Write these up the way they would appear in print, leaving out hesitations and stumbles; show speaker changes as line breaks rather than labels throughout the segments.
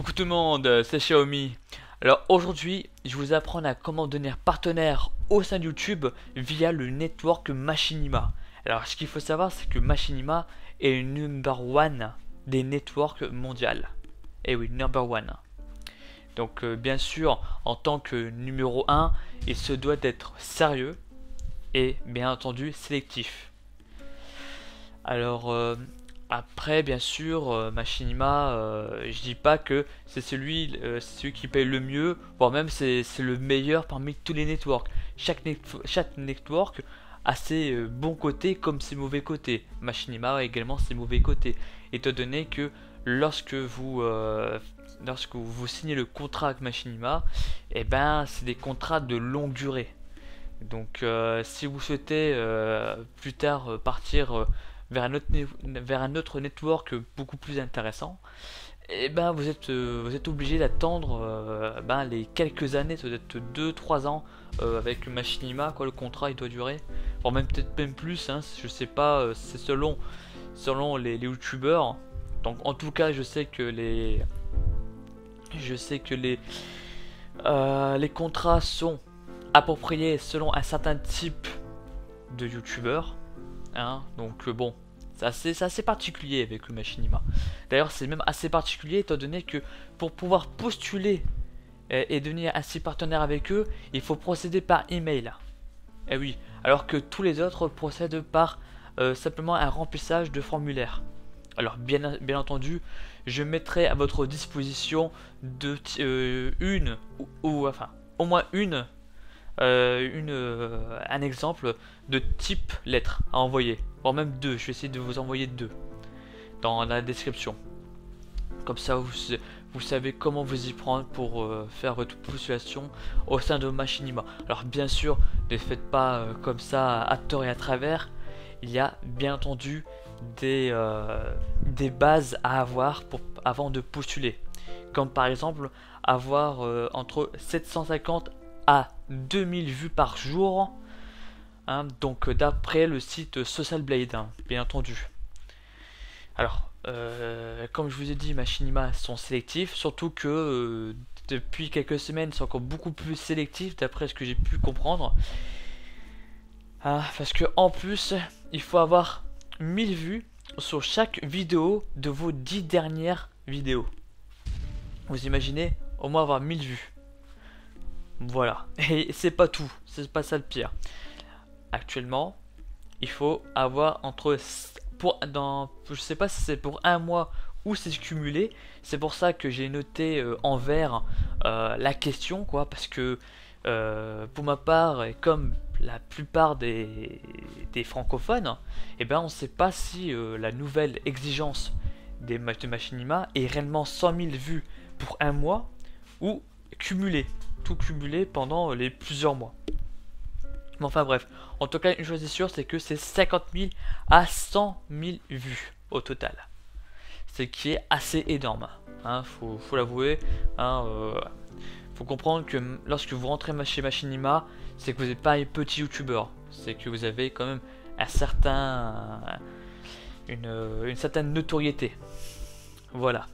Coucou tout le monde, c'est Xiaomi. Alors aujourd'hui, je vais vous apprendre à comment devenir partenaire au sein de YouTube via le network Machinima. Alors ce qu'il faut savoir, c'est que Machinima est le number one des networks mondial. Et oui, number one. Donc bien sûr, en tant que numéro 1, il se doit d'être sérieux et bien entendu sélectif. Alors après, bien sûr, Machinima, je dis pas que c'est celui qui paye le mieux, voire même c'est le meilleur parmi tous les networks. Chaque network a ses bons côtés comme ses mauvais côtés. Machinima a également ses mauvais côtés. Étant donné que lorsque vous signez le contrat avec Machinima, et ben c'est des contrats de longue durée. Donc si vous souhaitez plus tard partir vers un autre network beaucoup plus intéressant, et ben vous êtes obligé d'attendre les quelques années, peut-être 2-3 ans avec Machinima, quoi. Le contrat il doit durer, voire même peut-être même plus, hein, je sais pas, c'est selon les youtubeurs. Donc en tout cas je sais que les contrats sont appropriés selon un certain type de youtubeur, hein. Donc bon, c'est assez particulier avec le Machinima. D'ailleurs c'est même assez particulier étant donné que pour pouvoir postuler et devenir ainsi partenaire avec eux, il faut procéder par email. Et oui, alors que tous les autres procèdent par simplement un remplissage de formulaire. Alors bien entendu, je mettrai à votre disposition enfin au moins un exemple de type lettre à envoyer, voire même deux. Je vais essayer de vous envoyer deux dans la description. Comme ça, vous savez comment vous y prendre pour faire votre postulation au sein de Machinima. Alors bien sûr, ne faites pas comme ça à tort et à travers. Il y a bien entendu des bases à avoir avant de postuler. Comme par exemple avoir entre 750 à 2000 vues par jour, hein, donc d'après le site Social Blade, hein, bien entendu. Alors comme je vous ai dit, Machinima sont sélectifs, surtout que depuis quelques semaines c'est encore beaucoup plus sélectif d'après ce que j'ai pu comprendre, hein, parce que en plus il faut avoir 1000 vues sur chaque vidéo de vos 10 dernières vidéos. Vous imaginez, au moins avoir 1000 vues. Voilà, et c'est pas tout, c'est pas ça le pire. Actuellement, il faut avoir je sais pas si c'est pour un mois ou c'est cumulé. C'est pour ça que j'ai noté en vert la question, quoi, parce que pour ma part, et comme la plupart des francophones, et ben on sait pas si la nouvelle exigence de Machinima est réellement 100 000 vues pour un mois ou cumulé, tout cumulé pendant les plusieurs mois. Mais enfin bref, en tout cas une chose est sûre, c'est que c'est 50 000 à 100 000 vues au total. Ce qui est assez énorme, hein, faut l'avouer, hein, faut comprendre que lorsque vous rentrez chez Machinima, c'est que vous n'êtes pas un petit youtubeur, c'est que vous avez quand même une certaine notoriété. Voilà.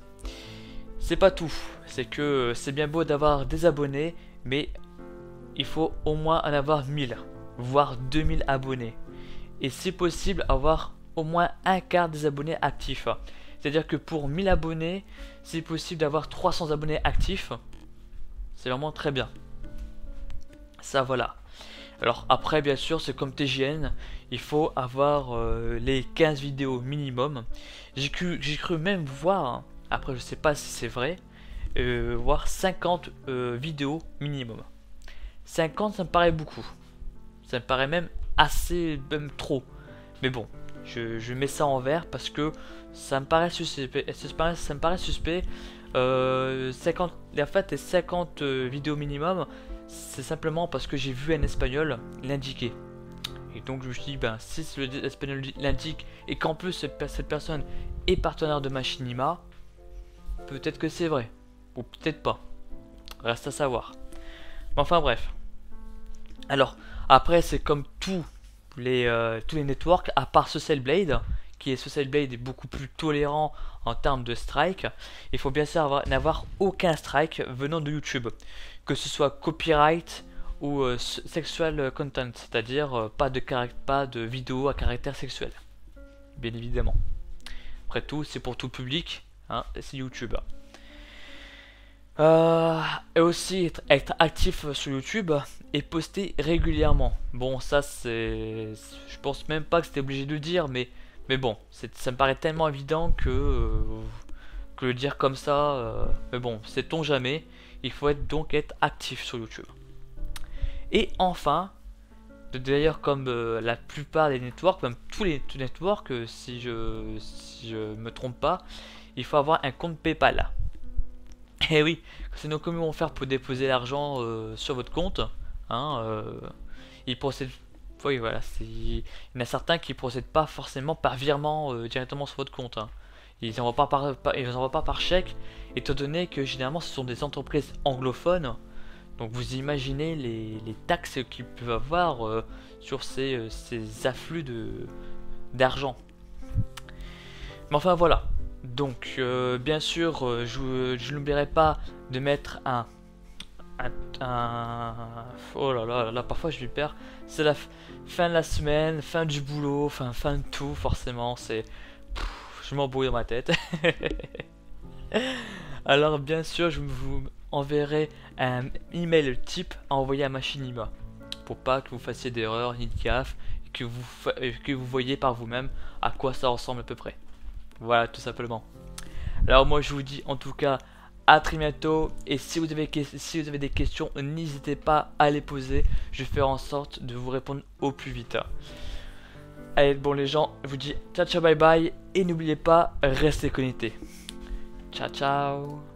C'est pas tout, c'est que c'est bien beau d'avoir des abonnés, mais il faut au moins en avoir 1000, voire 2000 abonnés. Et si possible, avoir au moins un quart des abonnés actifs. C'est-à-dire que pour 1000 abonnés, c'est possible d'avoir 300 abonnés actifs. C'est vraiment très bien. Ça voilà. Alors après, bien sûr, c'est comme TGN, il faut avoir les 15 vidéos minimum. J'ai cru même voir, hein, après je sais pas si c'est vrai, voir 50 vidéos minimum. 50, ça me paraît beaucoup. Ça me paraît même assez, même trop. Mais bon, je mets ça en vert parce que ça me paraît suspect. Ça me paraît suspect. 50, en fait, les 50 vidéos minimum, c'est simplement parce que j'ai vu un espagnol l'indiquer. Et donc je me suis dit, ben, si l'espagnol l'indique et qu'en plus cette personne est partenaire de Machinima, peut-être que c'est vrai. Ou peut-être pas. Reste à savoir. Mais enfin bref. Alors, après c'est comme tous les networks, à part Social Blade, qui est Social Blade est beaucoup plus tolérant en termes de strike, il faut bien sûr n'avoir aucun strike venant de YouTube, que ce soit copyright ou sexual content, c'est-à-dire pas de vidéo à caractère sexuel, bien évidemment. Après tout, c'est pour tout public, hein, c'est YouTube. Et aussi être actif sur YouTube et poster régulièrement. Bon, ça c'est, je pense même pas que c'était obligé de dire, mais bon, ça me paraît tellement évident que le dire comme ça. Mais bon, sait-on jamais. Il faut donc être actif sur YouTube. Et enfin, d'ailleurs comme la plupart des networks, même tous les networks, si je me trompe pas, il faut avoir un compte PayPal. Et oui, sinon comment ils vont faire pour déposer l'argent sur votre compte, hein, ils procèdent. Oui, voilà, il y en a certains qui procèdent pas forcément par virement directement sur votre compte, hein. Ils n'envoient pas par chèque, étant donné que généralement ce sont des entreprises anglophones. Donc vous imaginez les taxes qu'ils peuvent avoir sur ces afflux d'argent. Mais enfin voilà. Donc bien sûr, je n'oublierai pas de mettre oh là, parfois je m'y perds. C'est la fin de la semaine, fin du boulot, fin de tout, forcément, je m'embrouille dans ma tête. Alors bien sûr, je vous enverrai un email type à envoyer à Machinima, pour pas que vous fassiez d'erreur ni de gaffe, et que vous voyez par vous-même à quoi ça ressemble à peu près. Voilà, tout simplement. Alors moi je vous dis en tout cas à très bientôt, et si vous avez des questions, n'hésitez pas à les poser, je vais faire en sorte de vous répondre au plus vite. Allez, bon les gens, je vous dis ciao ciao bye bye, et n'oubliez pas, restez connectés. Ciao ciao.